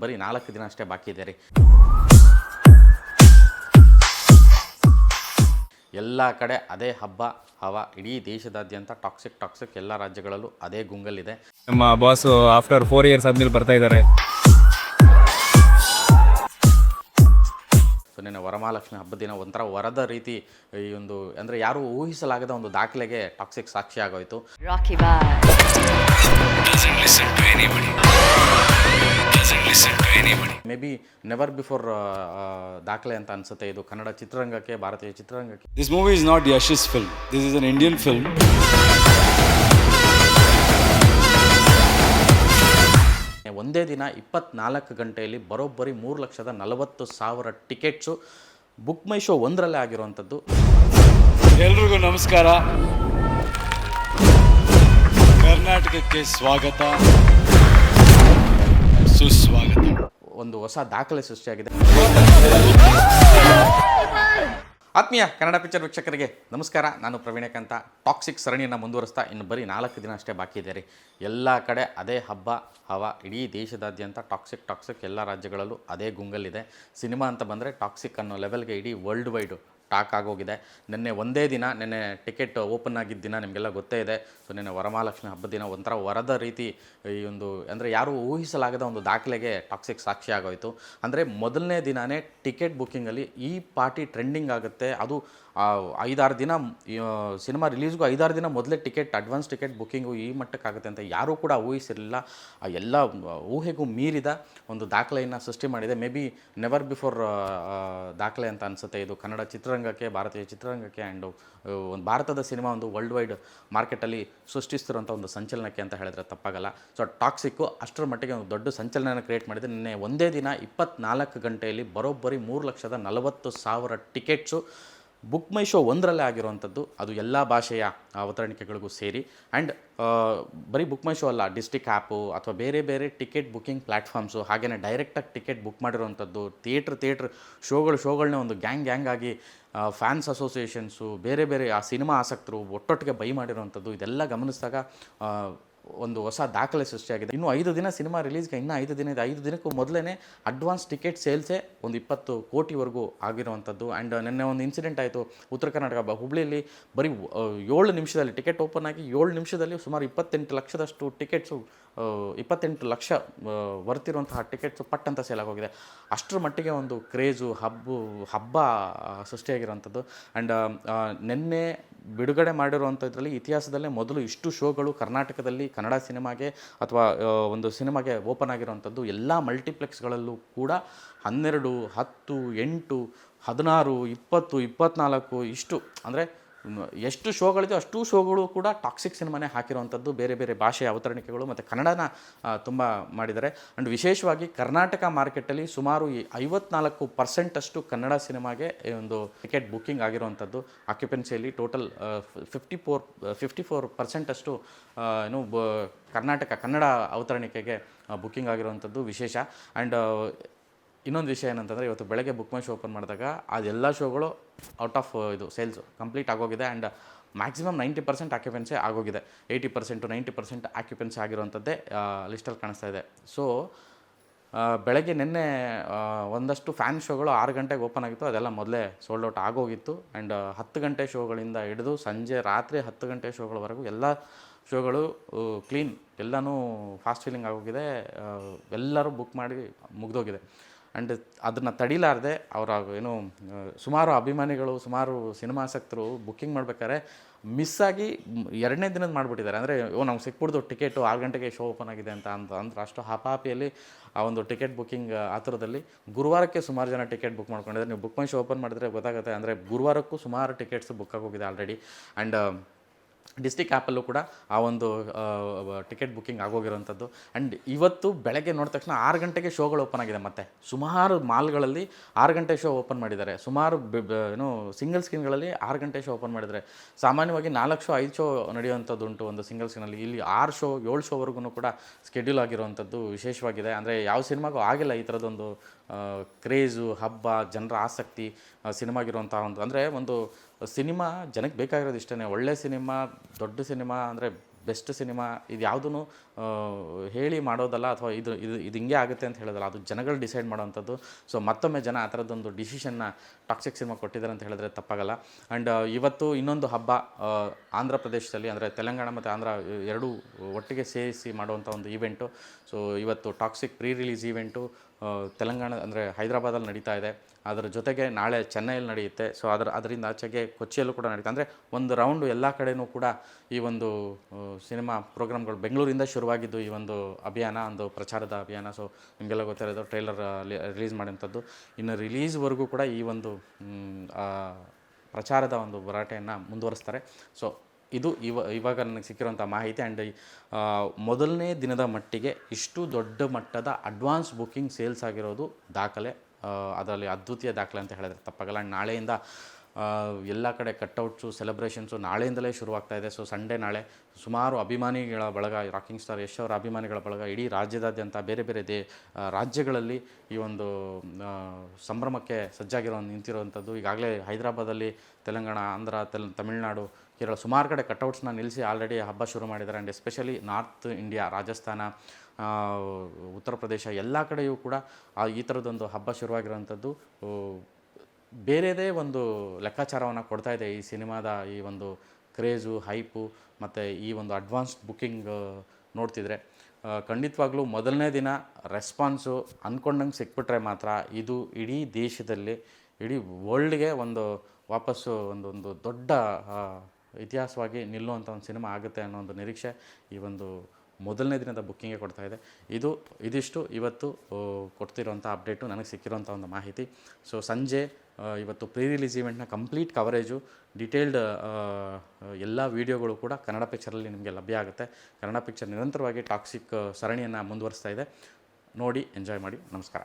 ಬರೀ 4 ದಿನ ಅಷ್ಟೇ ಬಾಕಿ ಇದೆ ರೀ. ಎಲ್ಲ ಕಡೆ ಅದೇ ಹಬ್ಬ ಹವಾ, ಇಡೀ ದೇಶದಾದ್ಯಂತ ಟಾಕ್ಸಿಕ್ ಎಲ್ಲ ರಾಜ್ಯಗಳಲ್ಲೂ ಅದೇ ಗುಂಗಲ್ಲಿದೆ. ನಮ್ಮ ಬಾಸು ಆಫ್ಟರ್ 4 ಇಯರ್ಸ್ ಆದ್ಮೇಲೆ ಬರ್ತಾ ಇದ್ದಾರೆ. ಸೊ ನಿನ್ನೆ ವರಮಹಾಲಕ್ಷ್ಮಿ ಹಬ್ಬದ ದಿನ ಒಂಥರ ವರದ ರೀತಿ ಈ ಒಂದು ಅಂದರೆ ಯಾರು ಊಹಿಸಲಾಗದ ಒಂದು ದಾಖಲೆಗೆ ಟಾಕ್ಸಿಕ್ ಸಾಕ್ಷಿ ಆಗೋಯ್ತು. ಮೇ ಬಿ ನೆವರ್ ಬಿಫೋರ್ ದಾಖಲೆ ಅಂತ ಅನ್ಸುತ್ತೆ ಇದು ಕನ್ನಡ ಚಿತ್ರರಂಗಕ್ಕೆ, ಭಾರತೀಯ ಚಿತ್ರರಂಗಕ್ಕೆ. This movie is not Yash's film. This is an Indian film. ಒಂದೇ ದಿನ 24 ಗಂಟೆಯಲ್ಲಿ ಬರೋಬ್ಬರಿ 3,40,000 ಟಿಕೆಟ್ಸು ಬುಕ್ ಮೈ ಶೋ ಒಂದರಲ್ಲೇ ಆಗಿರುವಂಥದ್ದು. ಎಲ್ರಿಗೂ ನಮಸ್ಕಾರ, ಕರ್ನಾಟಕಕ್ಕೆ ಸ್ವಾಗತ, ಸುಸ್ವಾಗತ. ಒಂದು ಹೊಸ ದಾಖಲೆ ಸೃಷ್ಟಿಯಾಗಿದೆ. ಆತ್ಮೀಯ ಕನ್ನಡ ಪಿಕ್ಚರ್ ವೀಕ್ಷಕರಿಗೆ ನಮಸ್ಕಾರ, ನಾನು ಪ್ರವೀಣಕಾಂತ. ಟಾಕ್ಸಿಕ್ ಸರಣಿಯನ್ನು ಮುಂದುವರಿಸ್ತಾ ಇನ್ನು ಬರೀ 4 ದಿನ ಅಷ್ಟೇ ಬಾಕಿ ಇದೆ ರೀ. ಎಲ್ಲ ಕಡೆ ಅದೇ ಹಬ್ಬ ಹವಾ, ಇಡೀ ದೇಶದಾದ್ಯಂತ ಟಾಕ್ಸಿಕ್ ಎಲ್ಲ ರಾಜ್ಯಗಳಲ್ಲೂ ಅದೇ ಗುಂಗಲ್ಲಿದೆ. ಸಿನಿಮಾ ಅಂತ ಬಂದರೆ ಟಾಕ್ಸಿಕ್ ಅನ್ನೋ ಲೆವೆಲ್ಗೆ ಇಡೀ ವರ್ಲ್ಡ್ ವೈಡು ಟಾಕ್ ಆಗೋಗಿದೆ. ನಿನ್ನೆ ಒಂದೇ ದಿನ, ನಿನ್ನೆ ಟಿಕೆಟ್ ಓಪನ್ ಆಗಿದ್ದ ದಿನ ನಿಮಗೆಲ್ಲ ಗೊತ್ತೇ ಇದೆ. ಸೊ ನಿನ್ನೆ ವರಮಹಾಲಕ್ಷ್ಮಿ ಹಬ್ಬದ ದಿನ ಒಂಥರ ವರದ ರೀತಿ ಈ ಒಂದು ಅಂದರೆ ಯಾರು ಊಹಿಸಲಾಗದ ಒಂದು ದಾಖಲೆಗೆ ಟಾಕ್ಸಿಕ್ ಸಾಕ್ಷಿ ಆಗೋಯಿತು. ಅಂದರೆ ಮೊದಲನೇ ದಿನವೇ ಟಿಕೆಟ್ ಬುಕ್ಕಿಂಗಲ್ಲಿ ಈ ಪಾರ್ಟಿ ಟ್ರೆಂಡಿಂಗ್ ಆಗುತ್ತೆ. ಅದು 5-6 ದಿನ ಸಿನಿಮಾ ರಿಲೀಸ್ಗೂ 5-6 ದಿನ ಮೊದಲೇ ಟಿಕೆಟ್, ಅಡ್ವಾನ್ಸ್ ಟಿಕೆಟ್ ಬುಕ್ಕಿಂಗು ಈ ಮಟ್ಟಕ್ಕಾಗುತ್ತೆ ಅಂತ ಯಾರೂ ಕೂಡ ಊಹಿಸಿರಲಿಲ್ಲ. ಎಲ್ಲ ಊಹೆಗೂ ಮೀರಿದ ಒಂದು ದಾಖಲೆಯನ್ನು ಸೃಷ್ಟಿ ಮಾಡಿದೆ. ಮೇ ಬಿ ನೆವರ್ ಬಿಫೋರ್ ದಾಖಲೆ ಅಂತ ಅನಿಸುತ್ತೆ ಇದು ಕನ್ನಡ ಚಿತ್ರರಂಗಕ್ಕೆ, ಭಾರತೀಯ ಚಿತ್ರರಂಗಕ್ಕೆ ಆ್ಯಂಡ್ ಒಂದು ಭಾರತದ ಸಿನಿಮಾ ಒಂದು ವರ್ಲ್ಡ್ ವೈಡ್ ಮಾರ್ಕೆಟಲ್ಲಿ ಸೃಷ್ಟಿಸ್ತಿರೋಂಥ ಒಂದು ಸಂಚಲನಕ್ಕೆ ಅಂತ ಹೇಳಿದ್ರೆ ತಪ್ಪಾಗಲ್ಲ. ಸೊ ಟಾಕ್ಸಿಕ್ಕು ಅಷ್ಟರ ಮಟ್ಟಿಗೆ ಒಂದು ದೊಡ್ಡ ಸಂಚಲನ ಕ್ರಿಯೇಟ್ ಮಾಡಿದೆ. ನಿನ್ನೆ ಒಂದೇ ದಿನ 24 ಗಂಟೆಯಲ್ಲಿ ಬರೋಬ್ಬರಿ 3,40,000 ಟಿಕೆಟ್ಸು ಬುಕ್ ಮೈ ಶೋ ಒಂದರಲ್ಲೇ ಆಗಿರುವಂಥದ್ದು. ಅದು ಎಲ್ಲ ಭಾಷೆಯ ಅವತರಣಿಕೆಗಳಿಗೂ ಸೇರಿ. ಆ್ಯಂಡ್ ಬರೀ ಬುಕ್ ಮೈ ಶೋ ಅಲ್ಲ, ಡಿಸ್ಟಿಕ್ ಆ್ಯಪು ಅಥವಾ ಬೇರೆ ಬೇರೆ ಟಿಕೆಟ್ ಬುಕ್ಕಿಂಗ್ ಪ್ಲ್ಯಾಟ್ಫಾರ್ಮ್ಸು, ಹಾಗೆಯೇ ಡೈರೆಕ್ಟಾಗಿ ಟಿಕೆಟ್ ಬುಕ್ ಮಾಡಿರುವಂಥದ್ದು, ಥಿಯೇಟ್ರ್ ಶೋಗಳನ್ನ ಒಂದು ಗ್ಯಾಂಗ್ ಆಗಿ ಫ್ಯಾನ್ಸ್ ಅಸೋಸಿಯೇಷನ್ಸು, ಬೇರೆ ಬೇರೆ ಆ ಸಿನಿಮಾ ಆಸಕ್ತರು ಒಟ್ಟೊಟ್ಟಿಗೆ ಬೈ ಮಾಡಿರುವಂಥದ್ದು, ಇದೆಲ್ಲ ಗಮನಿಸಿದಾಗ ಒಂದು ಹೊಸ ದಾಖಲೆ ಸೃಷ್ಟಿಯಾಗಿದೆ. ಇನ್ನು 5 ದಿನ ಸಿನಿಮಾ ರಿಲೀಸ್ಗೆ ಇನ್ನೂ 5 ದಿನ ಇದೆ. 5 ದಿನಕ್ಕೂ ಮೊದಲೇ ಅಡ್ವಾನ್ಸ್ ಟಿಕೆಟ್ ಸೇಲ್ಸೇ ಒಂದು 20 ಕೋಟಿವರೆಗೂ ಆಗಿರುವಂಥದ್ದು. ಆ್ಯಂಡ್ ನಿನ್ನೆ ಒಂದು ಇನ್ಸಿಡೆಂಟ್ ಆಯಿತು ಉತ್ತರ ಕರ್ನಾಟಕ ಹುಬ್ಳಿಯಲ್ಲಿ. ಬರೀ 7 ನಿಮಿಷದಲ್ಲಿ ಟಿಕೆಟ್ ಓಪನ್ ಆಗಿ 7 ನಿಮಿಷದಲ್ಲಿ ಸುಮಾರು 28 ಲಕ್ಷದಷ್ಟು ಟಿಕೆಟ್ಸು, 28 ಲಕ್ಷ ವರ್ತಿರುವಂತಹ ಟಿಕೆಟ್ಸು ಪಟ್ಟಂತ ಸೇಲ್ ಆಗೋಗಿದೆ. ಅಷ್ಟರ ಮಟ್ಟಿಗೆ ಒಂದು ಕ್ರೇಜು ಹಬ್ಬ ಸೃಷ್ಟಿಯಾಗಿರುವಂಥದ್ದು. ಆ್ಯಂಡ್ ನಿನ್ನೆ ಬಿಡುಗಡೆ ಮಾಡಿರುವಂಥದ್ರಲ್ಲಿ ಇತಿಹಾಸದಲ್ಲೇ ಮೊದಲು ಇಷ್ಟು ಶೋಗಳು ಕರ್ನಾಟಕದಲ್ಲಿ ಕನ್ನಡ ಸಿನಿಮಾಗೆ ಅಥವಾ ಒಂದು ಸಿನಿಮಾಗೆ ಓಪನ್ ಆಗಿರುವಂಥದ್ದು. ಎಲ್ಲ ಮಲ್ಟಿಪ್ಲೆಕ್ಸ್ಗಳಲ್ಲೂ ಕೂಡ 12, 10, 8, 16, 20, 24 ಇಷ್ಟು ಅಂದರೆ ಎಷ್ಟು ಶೋಗಳಿದೆ ಅಷ್ಟು ಶೋಗಳು ಕೂಡ ಟಾಕ್ಸಿಕ್ ಸಿನಿಮಾನೇ ಹಾಕಿರುವಂಥದ್ದು. ಬೇರೆ ಬೇರೆ ಭಾಷೆಯ ಅವತರಣಿಕೆಗಳು ಮತ್ತು ಕನ್ನಡನ ತುಂಬ ಮಾಡಿದ್ದಾರೆ. ಆ್ಯಂಡ್ ವಿಶೇಷವಾಗಿ ಕರ್ನಾಟಕ ಮಾರ್ಕೆಟಲ್ಲಿ ಸುಮಾರು 54% ಕನ್ನಡ ಸಿನಿಮಾಗೆ ಒಂದು ಟಿಕೆಟ್ ಬುಕ್ಕಿಂಗ್ ಆಗಿರುವಂಥದ್ದು. ಆಕ್ಯುಪೆನ್ಸಿಯಲ್ಲಿ ಟೋಟಲ್ 54% ಏನು ಕನ್ನಡ ಅವತರಣಿಕೆಗೆ ಬುಕ್ಕಿಂಗ್ ಆಗಿರುವಂಥದ್ದು ವಿಶೇಷ. ಆ್ಯಂಡ್ ಇನ್ನೊಂದು ವಿಷಯ ಏನಂತಂದರೆ, ಇವತ್ತು ಬೆಳಗ್ಗೆ ಬುಕ್ ಮೈ ಶೋ ಓಪನ್ ಮಾಡಿದಾಗ ಅದೆಲ್ಲ ಶೋಗಳು ಔಟ್ ಆಫ್ ಇದು ಸೇಲ್ಸು ಕಂಪ್ಲೀಟ್ ಆಗೋಗಿದೆ. ಆ್ಯಂಡ್ ಮ್ಯಾಕ್ಸಿಮಮ್ 90% ಆಕ್ಯುಪೆನ್ಸಿ ಆಗೋಗಿದೆ. 80% to 90% ಆಕ್ಯುಪೆನ್ಸಿ ಆಗಿರುವಂಥದ್ದೇ ಲಿಸ್ಟಲ್ಲಿ ಕಾಣಿಸ್ತಾ ಇದೆ. ಸೊ ಬೆಳಗ್ಗೆ ನಿನ್ನೆ ಒಂದಷ್ಟು ಫ್ಯಾನ್ ಶೋಗಳು 6 ಗಂಟೆಗೆ ಓಪನ್ ಆಗಿತ್ತು, ಅದೆಲ್ಲ ಮೊದಲೇ ಸೋಲ್ಡ್ ಔಟ್ ಆಗೋಗಿತ್ತು. ಆ್ಯಂಡ್ 10 ಗಂಟೆ ಶೋಗಳಿಂದ ಹಿಡಿದು ರಾತ್ರಿ 10 ಗಂಟೆ ಶೋಗಳವರೆಗೂ ಎಲ್ಲ ಶೋಗಳು ಕ್ಲೀನ್, ಎಲ್ಲನೂ ಫಾಸ್ಟ್ ಫೀಲಿಂಗ್ ಆಗೋಗಿದೆ. ಎಲ್ಲರೂ ಬುಕ್ ಮಾಡಿ ಮುಗಿದೋಗಿದೆ. ಆ್ಯಂಡ್ ಅದನ್ನು ತಡಿಲಾರದೆ ಅವರ ಏನು ಸುಮಾರು ಅಭಿಮಾನಿಗಳು, ಸುಮಾರು ಸಿನಿಮಾ ಆಸಕ್ತರು ಬುಕ್ಕಿಂಗ್ ಮಾಡ್ಬೇಕಾದ್ರೆ ಮಿಸ್ಸಾಗಿ 2ನೇ ದಿನದ ಮಾಡಿಬಿಟ್ಟಿದ್ದಾರೆ. ಅಂದರೆ ನಮ್ಗೆ ಸಿಕ್ಬಿಡ್ದು ಟಿಕೆಟು 6 ಗಂಟೆಗೆ ಶೋ ಓಪನ್ ಆಗಿದೆ ಅಂದ್ರೆ ಅಷ್ಟು ಹಾಪಾಪಿಯಲ್ಲಿ ಆ ಒಂದು ಟಿಕೆಟ್ ಬುಕ್ಕಿಂಗ್ ಆತುರದಲ್ಲಿ ಗುರುವಾರಕ್ಕೆ ಸುಮಾರು ಜನ ಟಿಕೆಟ್ ಬುಕ್ ಮಾಡ್ಕೊಂಡಿದ್ದಾರೆ. ನೀವು ಬುಕ್ ಮೈ ಶೋ ಓಪನ್ ಮಾಡಿದ್ರೆ ಗೊತ್ತಾಗುತ್ತೆ. ಅಂದರೆ ಗುರುವಾರಕ್ಕೂ ಸುಮಾರು ಟಿಕೆಟ್ಸ್ ಬುಕ್ ಆಗೋಗಿದೆ ಆಲ್ರೆಡಿ. ಆ್ಯಂಡ್ ಡಿಸ್ಟಿಕ್ ಆ್ಯಪಲ್ಲೂ ಕೂಡ ಆ ಒಂದು ಟಿಕೆಟ್ ಬುಕ್ಕಿಂಗ್ ಆಗೋಗಿರೋಂಥದ್ದು. ಆ್ಯಂಡ್ ಇವತ್ತು ಬೆಳಗ್ಗೆ ನೋಡಿದ ತಕ್ಷಣ 6 ಗಂಟೆಗೆ ಶೋಗಳು ಓಪನ್ ಆಗಿದೆ. ಮತ್ತು ಸುಮಾರು ಮಾಲ್ಗಳಲ್ಲಿ 6 ಗಂಟೆ ಶೋ ಓಪನ್ ಮಾಡಿದ್ದಾರೆ. ಸುಮಾರು ಏನು ಸಿಂಗಲ್ ಸ್ಕ್ರೀನ್ಗಳಲ್ಲಿ 6 ಗಂಟೆ ಶೋ ಓಪನ್ ಮಾಡಿದ್ದಾರೆ. ಸಾಮಾನ್ಯವಾಗಿ 4 ಶೋ 5 ಶೋ ನಡೆಯುವಂಥದ್ದು ಉಂಟು ಒಂದು ಸಿಂಗಲ್ ಸ್ಕ್ರೀನಲ್ಲಿ. ಇಲ್ಲಿ 6 ಶೋ 7 ಶೋವರೆಗೂ ಕೂಡ ಸ್ಕೆಡ್ಯೂಲ್ ಆಗಿರುವಂಥದ್ದು ವಿಶೇಷವಾಗಿದೆ. ಅಂದರೆ ಯಾವ ಸಿನಿಮಾಗೂ ಆಗಿಲ್ಲ ಈ ಥರದೊಂದು ಕ್ರೇಜು, ಹಬ್ಬ, ಜನರ ಆಸಕ್ತಿ ಸಿನಿಮಾಗಿರುವಂಥ ಒಂದು. ಅಂದರೆ ಒಂದು ಸಿನಿಮಾ ಜನಕ್ಕೆ ಬೇಕಾಗಿರೋದು ಇಷ್ಟೇ, ಒಳ್ಳೆ ಸಿನಿಮಾ, ದೊಡ್ಡ ಸಿನಿಮಾ, ಅಂದರೆ ಬೆಸ್ಟ್ ಸಿನಿಮಾ, ಇದು ಯಾವುದೂ ಹೇಳಿ ಮಾಡೋದಲ್ಲ ಅಥವಾ ಇದು ಹಿಂಗೆ ಆಗುತ್ತೆ ಅಂತ ಹೇಳೋದಲ್ಲ, ಅದು ಜನಗಳು ಡಿಸೈಡ್ ಮಾಡೋವಂಥದ್ದು. ಸೊ ಮತ್ತೊಮ್ಮೆ ಜನ ಆ ಥರದ್ದೊಂದು ಡಿಸಿಷನ್ನ ಟಾಕ್ಸಿಕ್ ಸಿನಿಮಾ ಕೊಟ್ಟಿದ್ದಾರೆ ಅಂತ ಹೇಳಿದ್ರೆ ತಪ್ಪಾಗಲ್ಲ. ಆ್ಯಂಡ್ ಇವತ್ತು ಇನ್ನೊಂದು ಹಬ್ಬ ಆಂಧ್ರ ಪ್ರದೇಶದಲ್ಲಿ, ಅಂದರೆ ತೆಲಂಗಾಣ ಮತ್ತು ಆಂಧ್ರ ಎರಡೂ ಒಟ್ಟಿಗೆ ಸೇರಿಸಿ ಮಾಡುವಂಥ ಒಂದು ಈವೆಂಟು. ಸೊ ಇವತ್ತು Toxic pre release event Telangana ಅಂದರೆ ಹೈದರಾಬಾದಲ್ಲಿ ನಡೀತಾ ಇದೆ. ಅದರ ಜೊತೆಗೆ ನಾಳೆ ಚೆನ್ನೈಯಲ್ಲಿ ನಡೆಯುತ್ತೆ. ಸೊ ಅದರಿಂದ ಆಚೆಗೆ ಕೊಚ್ಚಿಯಲ್ಲೂ ಕೂಡ ನಡೀತಾ, ಅಂದರೆ ಒಂದು ರೌಂಡು ಎಲ್ಲ ಕಡೆಯೂ ಕೂಡ ಈ ಒಂದು ಸಿನಿಮಾ ಪ್ರೋಗ್ರಾಮ್ಗಳು ಬೆಂಗಳೂರಿಂದ ಶುರುವಾಗಿದ್ದು ಈ ಒಂದು ಅಭಿಯಾನ, ಒಂದು ಪ್ರಚಾರದ ಅಭಿಯಾನ. ಸೊ ನಿಮಗೆಲ್ಲ ಗೊತ್ತಿರೋದು ಟ್ರೈಲರ್ ರಿಲೀಸ್ ಮಾಡೋಂಥದ್ದು. ಇನ್ನು ರಿಲೀಸ್ವರೆಗೂ ಕೂಡ ಈ ಒಂದು ಪ್ರಚಾರದ ಒಂದು ಭರಾಟೆಯನ್ನು ಮುಂದುವರಿಸ್ತಾರೆ. ಸೊ ಇದು ಇವಾಗ ನನಗೆ ಸಿಕ್ಕಿರುವಂಥ ಮಾಹಿತಿ. ಆ್ಯಂಡ್ ಮೊದಲನೇ ದಿನದ ಮಟ್ಟಿಗೆ ಇಷ್ಟು ದೊಡ್ಡ ಮಟ್ಟದ ಅಡ್ವಾನ್ಸ್ ಬುಕ್ಕಿಂಗ್ ಸೇಲ್ಸ್ ಆಗಿರೋದು ದಾಖಲೆ. ಅದರಲ್ಲಿ ಅದ್ವಿತೀಯ ದಾಖಲೆ ಅಂತ ಹೇಳಿದ್ರೆ ತಪ್ಪಾಗಲ್ಲ. ಆ್ಯಂಡ್ ನಾಳೆಯಿಂದ ಎಲ್ಲ ಕಡೆ ಕಟ್ಔಟ್ಸು, ಸೆಲೆಬ್ರೇಷನ್ಸು ನಾಳೆಯಿಂದಲೇ ಶುರುವಾಗ್ತಾಯಿದೆ. ಸೊ ಸಂಡೇ ನಾಳೆ ಸುಮಾರು ಅಭಿಮಾನಿಗಳ ಬಳಗ, ರಾಕಿಂಗ್ ಸ್ಟಾರ್ ಯಶ್ ಅವರ ಅಭಿಮಾನಿಗಳ ಬಳಗ ಇಡೀ ರಾಜ್ಯದಾದ್ಯಂತ ಬೇರೆ ಬೇರೆ ರಾಜ್ಯಗಳಲ್ಲಿ ಈ ಒಂದು ಸಂಭ್ರಮಕ್ಕೆ ನಿಂತಿರುವಂಥದ್ದು. ಈಗಾಗಲೇ ಹೈದರಾಬಾದಲ್ಲಿ, ತೆಲಂಗಾಣ, ಆಂಧ್ರ, ತಮಿಳುನಾಡು, ಕೇರಳ ಸುಮಾರು ಕಡೆ ಕಟ್ಔಟ್ಸ್ನ ನಿಲ್ಲಿಸಿ ಆಲ್ರೆಡಿ ಹಬ್ಬ ಶುರು ಮಾಡಿದ್ದಾರೆ. And especially north India, Rajasthan, Uttar Pradesh ಎಲ್ಲ ಕಡೆಯೂ ಕೂಡ ಈ ಥರದ್ದೊಂದು ಹಬ್ಬ ಶುರುವಾಗಿರುವಂಥದ್ದು ಬೇರೆದೇ ಒಂದು ಲೆಕ್ಕಾಚಾರವನ್ನು ಕೊಡ್ತಾ ಇದೆ. ಈ ಸಿನಿಮಾದ ಈ ಒಂದು ಕ್ರೇಜು, ಹೈಪು ಮತ್ತು ಈ ಒಂದು ಅಡ್ವಾನ್ಸ್ಡ್ ಬುಕ್ಕಿಂಗ್ ನೋಡ್ತಿದ್ರೆ ಖಂಡಿತವಾಗ್ಲೂ ಮೊದಲನೇ ದಿನ ರೆಸ್ಪಾನ್ಸು ಅಂದ್ಕೊಂಡಂಗೆ ಸಿಕ್ಬಿಟ್ರೆ ಮಾತ್ರ ಇದು ಇಡೀ ದೇಶದಲ್ಲಿ, ಇಡೀ ವರ್ಲ್ಡ್ಗೆ ಒಂದು ವಾಪಸ್ಸು ಒಂದು ದೊಡ್ಡ ಇತಿಹಾಸವಾಗಿ ನಿಲ್ಲುವಂಥ ಒಂದು ಸಿನಿಮಾ ಆಗುತ್ತೆ ಅನ್ನೋ ಒಂದು ನಿರೀಕ್ಷೆ ಈ ಒಂದು ಮೊದಲನೇ ದಿನದ ಬುಕ್ಕಿಂಗ್ಗೆ ಕೊಡ್ತಾ ಇದೆ. ಇದಿಷ್ಟು ಇವತ್ತು ಕೊಡ್ತಿರೋಂಥ ಅಪ್ಡೇಟು, ನನಗೆ ಸಿಕ್ಕಿರೋಂಥ ಒಂದು ಮಾಹಿತಿ. ಸೊ ಸಂಜೆ ಇವತ್ತು ಪ್ರೀ ರಿಲೀಸ್ ಈವೆಂಟ್ನ ಕಂಪ್ಲೀಟ್ ಕವರೇಜು, ಡಿಟೇಲ್ಡ್ ಎಲ್ಲ ವೀಡಿಯೋಗಳು ಕೂಡ ಕನ್ನಡ ಪಿಕ್ಚರಲ್ಲಿ ನಿಮಗೆ ಲಭ್ಯ ಆಗುತ್ತೆ. ಕನ್ನಡ ಪಿಕ್ಚರ್ ನಿರಂತರವಾಗಿ ಟಾಕ್ಸಿಕ್ ಸರಣಿಯನ್ನು ಮುಂದುವರಿಸ್ತಾ ಇದೆ. ನೋಡಿ, ಎಂಜಾಯ್ ಮಾಡಿ. ನಮಸ್ಕಾರ.